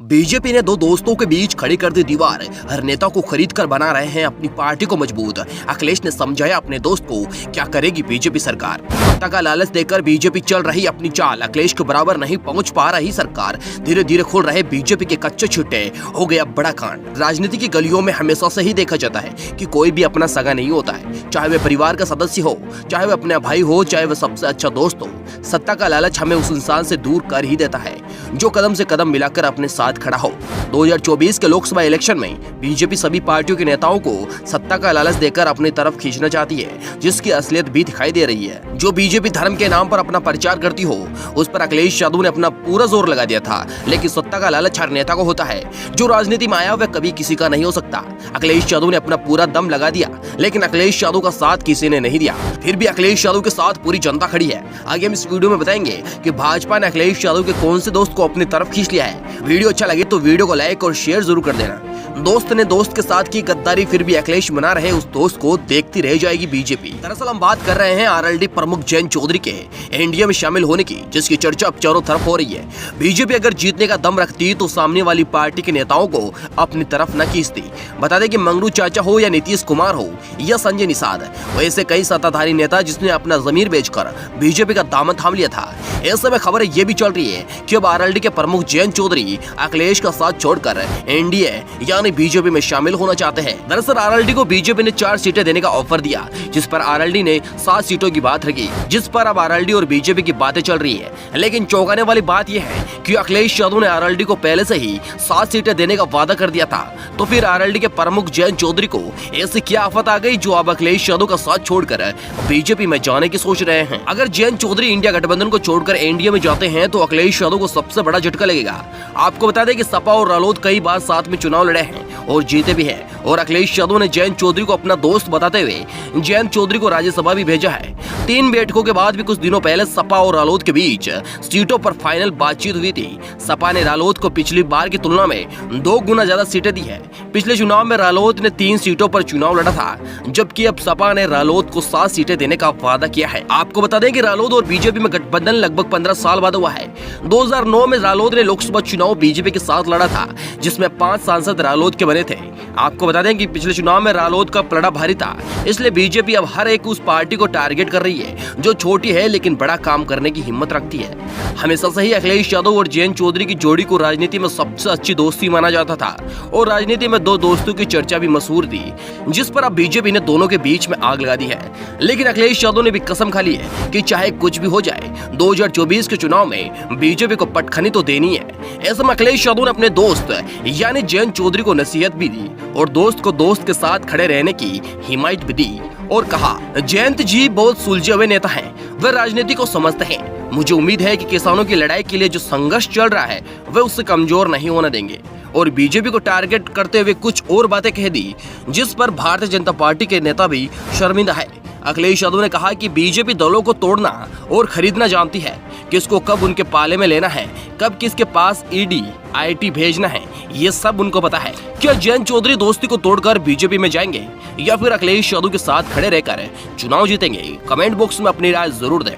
BJP ने दो दोस्तों के बीच खड़ी कर दी दीवार। हर नेता को खरीद कर बना रहे हैं अपनी पार्टी को मजबूत। अखिलेश ने समझाया अपने दोस्त को क्या करेगी बीजेपी सरकार। सत्ता का लालच देकर बीजेपी चल रही अपनी चाल। अखिलेश के बराबर नहीं पहुंच पा रही सरकार। धीरे धीरे खुल रहे बीजेपी के कच्चे छिट्टे। हो गया बड़ा कांड। राजनीति की गलियों में हमेशा से ही देखा जाता है कि कोई भी अपना सगा नहीं होता है, चाहे वह परिवार का सदस्य हो, चाहे वह अपना भाई हो, चाहे वह सबसे अच्छा दोस्त हो। सत्ता का लालच हमें उस इंसान से दूर कर ही देता है जो कदम से कदम मिलाकर अपने साथ खड़ा हो। 2024 के लोकसभा इलेक्शन में बीजेपी सभी पार्टियों के नेताओं को सत्ता का लालच देकर अपनी तरफ खींचना चाहती है, जिसकी असलियत भी दिखाई दे रही है। जो बीजेपी धर्म के नाम पर अपना प्रचार करती हो, उस पर अखिलेश यादव ने अपना पूरा जोर लगा दिया था। लेकिन सत्ता का लालच हर नेता को होता है। जो राजनीति में आया वह कभी किसी का नहीं हो सकता। अखिलेश यादव ने अपना पूरा दम लगा दिया, लेकिन अखिलेश यादव का साथ किसी ने नहीं दिया। फिर भी अखिलेश यादव के साथ पूरी जनता खड़ी है। आगे हम इस वीडियो में बताएंगे कि भाजपा ने अखिलेश यादव के कौन से दोस्त को अपनी तरफ खींच लिया है। वीडियो अच्छा लगे तो वीडियो को लाइक और शेयर जरूर कर देना। दोस्त ने दोस्त के साथ की गद्दारी, फिर भी अखिलेश मना रहे उस दोस्त को देखती रह जाएगी बीजेपी। दरअसल हम बात कर रहे हैं आरएलडी प्रमुख जयंत चौधरी के एनडीए में शामिल होने की, जिसकी चर्चा अब चारों तरफ हो रही है। बीजेपी अगर जीतने का दम रखती तो सामने वाली पार्टी के नेताओं को अपनी तरफ न खींचती। बता दें कि मंगरू चाचा हो या नीतीश कुमार हो या संजय निषाद, वैसे कई सत्ताधारी नेता जिसने अपना जमीर बेचकर बीजेपी का दामन थाम लिया था। इस समय खबर ये भी चल रही है कि अब आरएलडी के प्रमुख जयंत चौधरी अखिलेश का साथ छोड़कर एनडीए यानी बीजेपी में शामिल होना चाहते हैं। दरअसल आरएलडी को बीजेपी ने 4 सीटें देने का ऑफर दिया, जिस पर आरएलडी ने 7 सीटों की बात रखी, जिस पर अब आरएलडी और बीजेपी की बातें चल रही है। लेकिन चौंकाने वाली बात यह है कि अखिलेश यादव ने आरएलडी को पहले से ही 7 सीटें देने का वादा कर दिया था। तो फिर आरएलडी के प्रमुख जयंत चौधरी को ऐसी क्या आफत आ गई जो अब अखिलेश यादव का साथ छोड़कर बीजेपी में जाने की सोच रहे हैं। अगर जयंत चौधरी इंडिया गठबंधन को छोड़कर एनडीए में जाते हैं तो अखिलेश यादव को सबसे बड़ा झटका लगेगा। आपको बता दें कि सपा और रालोद कई बार साथ में चुनाव लड़े हैं और जीते भी हैं, और अखिलेश यादव ने जयंत चौधरी को अपना दोस्त बताते हुए जयंत चौधरी को राज्यसभा भी भेजा है। 3 बैठकों के बाद भी कुछ दिनों पहले सपा और रालोद के बीच सीटों पर फाइनल बातचीत हुई थी। सपा ने रालोद को पिछली बार की तुलना में 2 गुना ज्यादा सीटें दी है। पिछले चुनाव में रालोद ने 3 सीटों पर चुनाव लड़ा था, जबकि अब सपा ने रालोद को 7 सीटें देने का वादा किया है। आपको बता दें कि रालोद और बीजेपी में गठबंधन लगभग 15 साल बाद हुआ है। 2009 में रालोद ने लोकसभा चुनाव बीजेपी के साथ लड़ा था, जिसमें 5 सांसद रालोद के बने थे। आपको बता दें कि पिछले चुनाव में रालोद का पलड़ा भारी था, इसलिए बीजेपी अब हर एक उस पार्टी को टारगेट कर रही है जो छोटी है लेकिन बड़ा काम करने की हिम्मत रखती है। हमेशा से ही अखिलेश यादव और जयंत चौधरी की जोड़ी को राजनीति में सबसे अच्छी दोस्ती माना जाता था, और राजनीति में 2 दोस्तों की चर्चा भी मशहूर थी, जिस पर अब बीजेपी ने दोनों के बीच में आग लगा दी है। लेकिन अखिलेश यादव ने भी कसम खा ली है कि चाहे कुछ भी हो जाए, 2024 के चुनाव में बीजेपी को पटखनी तो देनी है। ऐसे में अखिलेश यादव ने अपने दोस्त यानी जयंत चौधरी को नसीहत भी दी और दोस्त को दोस्त के साथ खड़े रहने की हिमायत भी दी, और कहा, जयंत जी बहुत सुलझे हुए नेता हैं, वह राजनीति को समझते हैं। मुझे उम्मीद है कि किसानों की लड़ाई के लिए जो संघर्ष चल रहा है वह उससे कमजोर नहीं होने देंगे। और बीजेपी को टारगेट करते हुए कुछ और बातें कह दी, जिस पर भारतीय जनता पार्टी के नेता भी शर्मिंदा है। अखिलेश यादव ने कहा कि बीजेपी दलों को तोड़ना और खरीदना जानती है, किसको कब उनके पाले में लेना है, कब किसके पास ईडी आईटी भेजना है, ये सब उनको पता है। क्या जयंत चौधरी दोस्ती को तोड़कर बीजेपी में जाएंगे या फिर अखिलेश यादव के साथ खड़े रहकर चुनाव जीतेंगे? कमेंट बॉक्स में अपनी राय जरूर दें।